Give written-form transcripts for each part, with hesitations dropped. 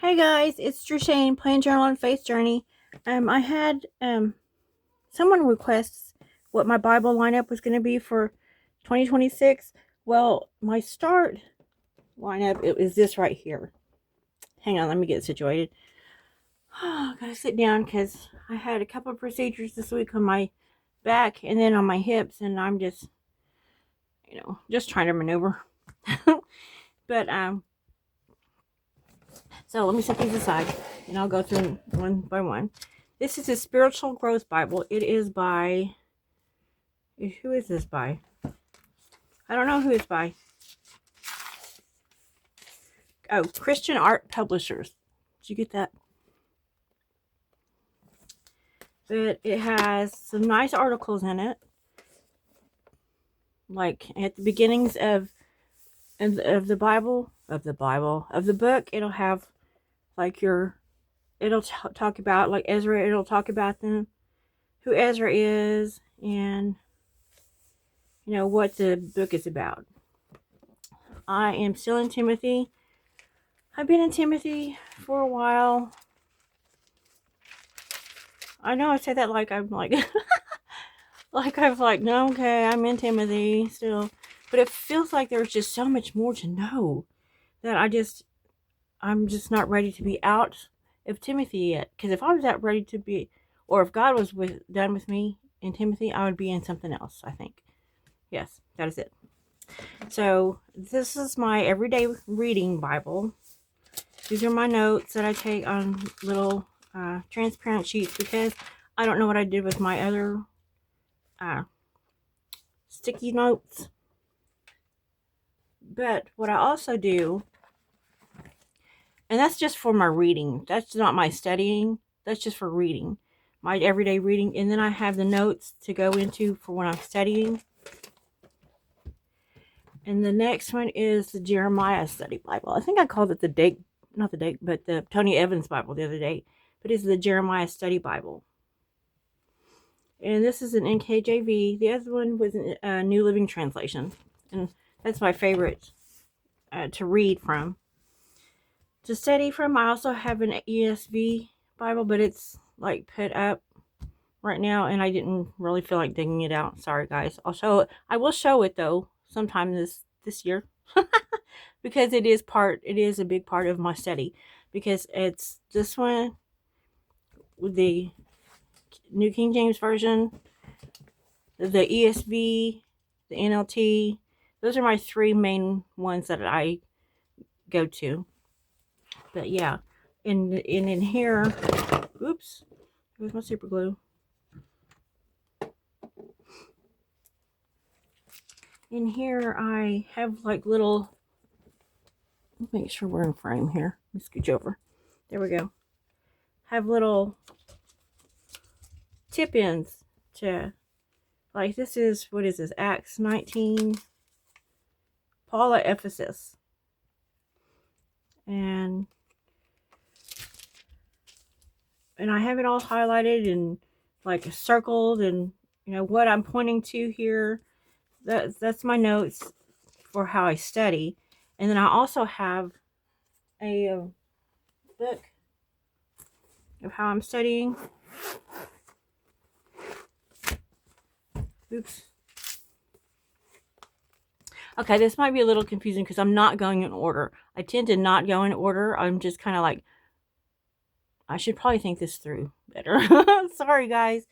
Hey guys, it's Drishane playing Journal and Faith Journey. I had someone requests what my Bible lineup was going to be for 2026. Well, my start lineup is this right here. Hang on, let me get situated. Oh, gotta sit down because I had a couple of procedures this week on my back and then on my hips, and I'm just trying to maneuver. But So let me set these aside and I'll go through one by one. This is a Spiritual Growth Bible. It is by, who is this by? I don't know who it's by. Oh, Christian Art Publishers. Did you get that? But it has some nice articles in it. Like at the beginnings of the book, it'll have like it'll talk about like Ezra. It'll talk about them, who Ezra is, and what the book is about. I am still in Timothy. I've been in Timothy for a while. I know I say that like I'm like no, okay, I'm in Timothy still. But it feels like there's just so much more to know that I'm just not ready to be out of Timothy yet. Because if I was that ready to be, or if God was done with me in Timothy, I would be in something else, I think. Yes, that is it. So this is my everyday reading Bible. These are my notes that I take on little transparent sheets because I don't know what I did with my other sticky notes. But what I also do, and that's just for my reading. That's not my studying. That's just for reading. My everyday reading. And then I have the notes to go into for when I'm studying. And the next one is the Jeremiah Study Bible. I think I called it the Tony Evans Bible the other day. But it's the Jeremiah Study Bible. And this is an NKJV. The other one was a New Living Translation. And that's my favorite to read from. To study from, I also have an ESV Bible, but it's like put up right now, and I didn't really feel like digging it out. Sorry, guys. I will show it though sometime this year because it is a big part of my study because it's this one with the New King James Version, the ESV, the NLT. Those are my three main ones that I go to. But yeah, and in here, oops, where's my super glue? In here, I have like little. Make sure we're in frame here. Let me scooch over. There we go. Have little tip ins to, like, this is, what is this? Acts 19. Paul at Ephesus. And I have it all highlighted and like circled, and what I'm pointing to here. That's my notes for how I study. And then I also have a book of how I'm studying. Oops. Okay, this might be a little confusing because I'm not going in order. I tend to not go in order. I'm just kind of like, I should probably think this through better. Sorry, guys.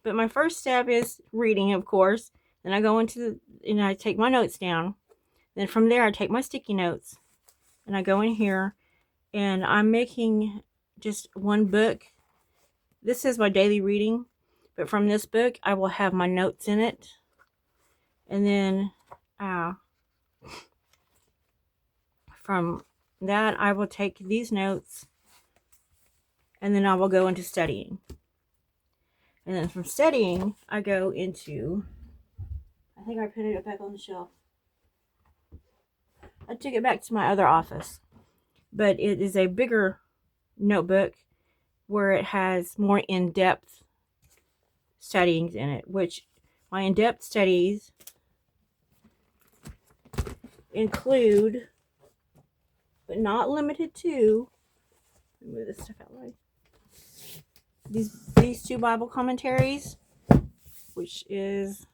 But my first step is reading, of course. Then I go and I take my notes down. Then from there, I take my sticky notes and I go in here and I'm making just one book. This is my daily reading, but from this book, I will have my notes in it. And then from that, I will take these notes and then I will go into studying. And then from studying, I go into, I think I put it back on the shelf. I took it back to my other office. But it is a bigger notebook where it has more in-depth studyings in it, which my in-depth studies include, but not limited to, Move this stuff out of the way. These two Bible commentaries, which is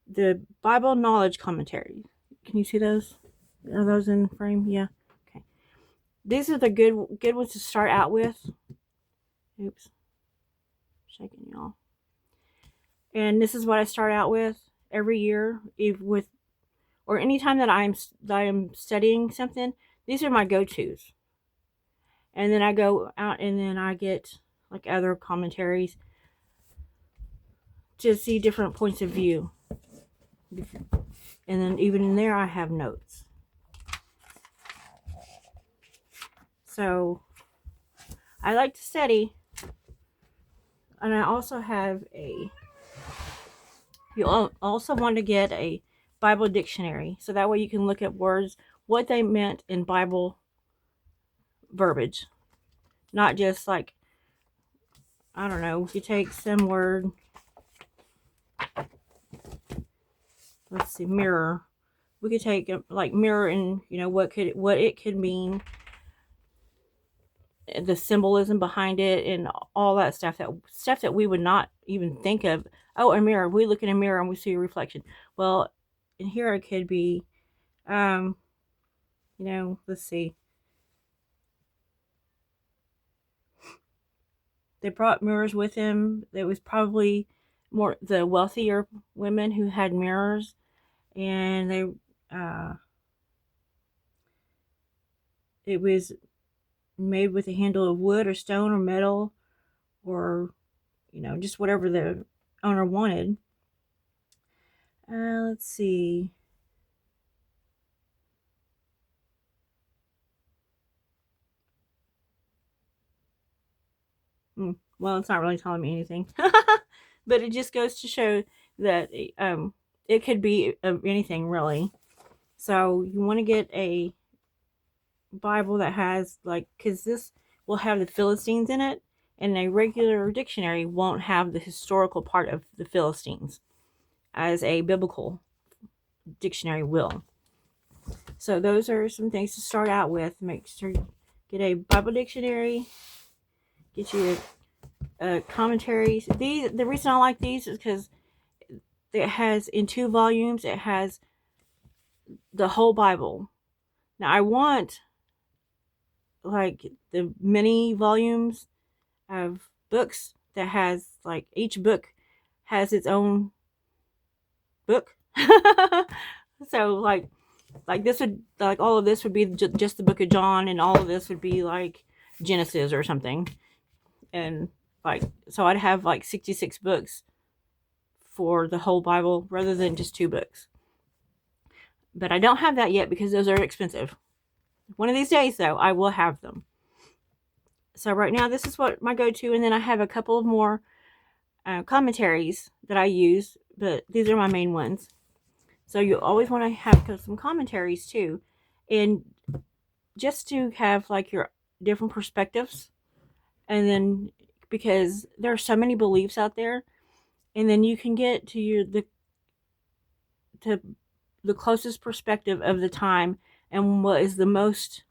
the Bible Knowledge Commentary. Can you see those? Are those in frame? Yeah. Okay. These are the good ones to start out with. Oops. Shaking y'all. And this is what I start out with every year, or anytime that I'm studying something. These are my go-tos. And then I go out and then I get like other commentaries to see different points of view. And then even in there I have notes. So I like to study. And I also have you also want to get a Bible dictionary. So that way you can look at words, what they meant in Bible verbiage. Not just like, I don't know, if you take some word, let's see, mirror. We could take like mirror and, what it could mean, the symbolism behind it, and all that stuff that we would not even think of. Oh, a mirror. We look in a mirror and we see a reflection. Well, in here it could be, let's see. They brought mirrors with them. It was probably more the wealthier women who had mirrors, and it was made with a handle of wood or stone or metal, or just whatever the owner wanted. Let's see. Well, it's not really telling me anything. But it just goes to show that it could be anything, really. So you want to get a Bible that has, because this will have the Philistines in it, and a regular dictionary won't have the historical part of the Philistines, as a biblical dictionary will. So those are some things to start out with. Make sure you get a Bible dictionary, get you commentaries. The reason I like these is because it has, in 2 volumes, it has the whole Bible. Now I want like the many volumes of books that has, like, each book has its own book. So like this would, like, all of this would be just the book of John, and all of this would be like Genesis or something. And so I'd have like 66 books for the whole Bible rather than just 2 books. But I don't have that yet because those are expensive. One of these days, though, I will have them. So right now, this is what my go-to, and then I have a couple of more commentaries that I use, but these are my main ones. So you always want to have some commentaries too, and just to have like your different perspectives, and then because there are so many beliefs out there, and then you can get to the closest perspective of the time, and what is the most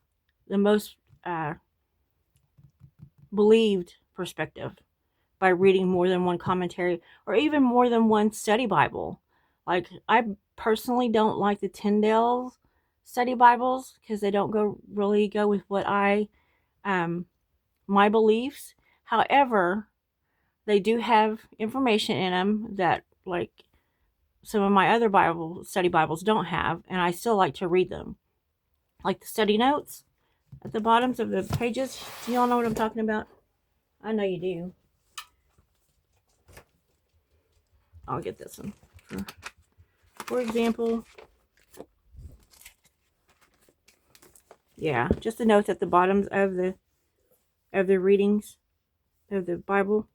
believed perspective, by reading more than one commentary or even more than one study Bible. Like, I personally don't like the Tyndale study Bibles because they don't really go with what my beliefs. However, they do have information in them that, like, some of my other study Bibles don't have, and I still like to read them. Like the study notes at the bottoms of the pages. Do y'all know what I'm talking about? I know you do. I'll get this one. For example, yeah, just the notes at the bottoms of the readings of the Bible,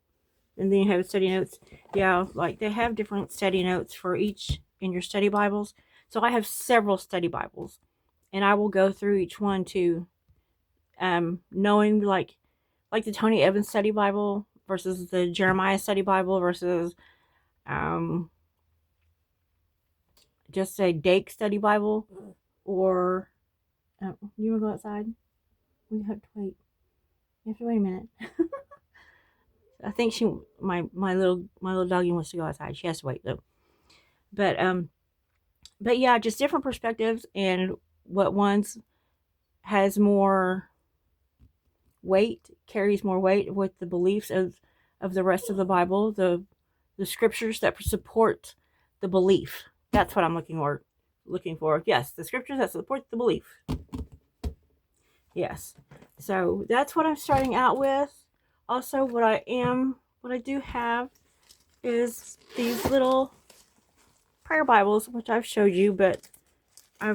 and then you have study notes. Yeah, like they have different study notes for each in your study Bibles. So I have several study Bibles, and I will go through each one to knowing like the Tony Evans study Bible versus the Jeremiah study Bible versus just a Dake study Bible, or you want to go outside? We have to wait. You have to wait a minute. I think my little doggy wants to go outside. She has to wait though. But yeah, just different perspectives and what ones has more weight, carries more weight with the beliefs of the rest of the Bible, the scriptures that support the belief. That's what I'm looking for. Yes, the scriptures that support the belief. Yes. So that's what I'm starting out with. Also, what I do have is these little prayer Bibles, which I've showed you, but I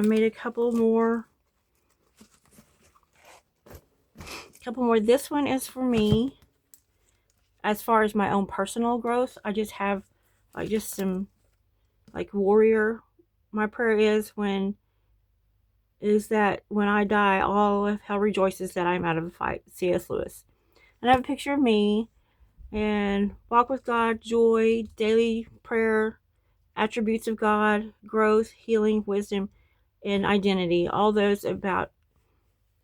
made a couple more. This one is for me. As far as my own personal growth, I just have like just some like warrior. My prayer is that when I die, all of hell rejoices that I'm out of the fight. C.S. Lewis. And I have a picture of me and walk with God, joy, daily prayer, attributes of God, growth, healing, wisdom, and identity. All those about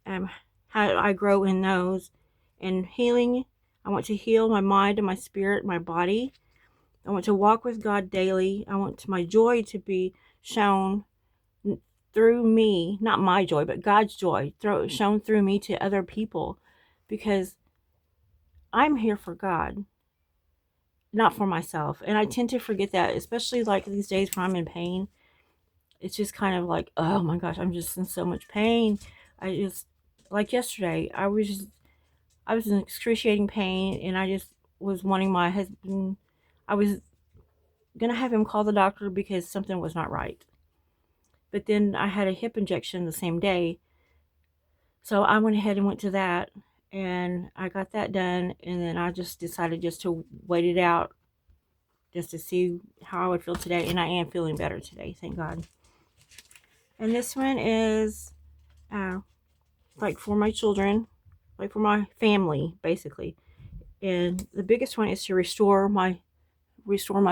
how I grow in those. And healing, I want to heal my mind and my spirit, my body. I want to walk with God daily. I want my joy to be shown through me, not my joy, but God's joy shown through me to other people, because I'm here for God, not for myself. And I tend to forget that, especially like these days when I'm in pain. It's just kind of like, oh my gosh, I'm just in so much pain. I just, like yesterday, I was in excruciating pain, and I just was wanting my husband. I was gonna have him call the doctor because something was not right. But then I had a hip injection the same day, so I went ahead and went to that, and I got that done, and then I just decided just to wait it out, just to see how I would feel today, and I am feeling better today, thank God. And this one is like for my children, like for my family, basically. And the biggest one is to restore my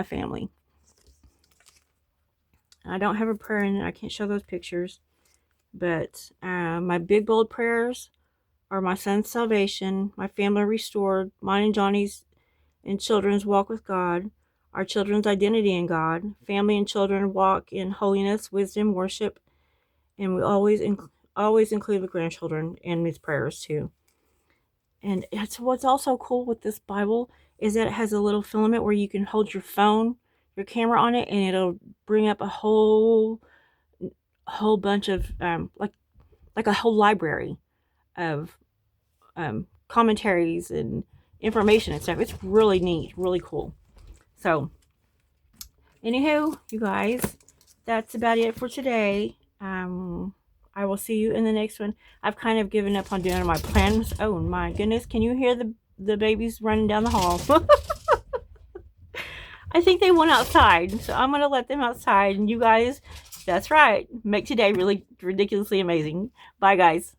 family. I don't have a prayer in it. I can't show those pictures. But my big bold prayers are my son's salvation, my family restored, mine and Johnny's and children's walk with God, our children's identity in God, family and children walk in holiness, wisdom, worship, and we always include the grandchildren in these prayers too. And it's what's also cool with this Bible is that it has a little filament where you can hold your phone, your camera on it, and it'll bring up a whole bunch of like a whole library of commentaries and information and stuff. It's really neat, really cool. So, anywho, you guys, that's about it for today. I will see you in the next one. I've kind of given up on doing my plans. Oh my goodness, can you hear the babies running down the hall? I think they went outside, so I'm going to let them outside. And you guys, that's right, make today really ridiculously amazing. Bye, guys.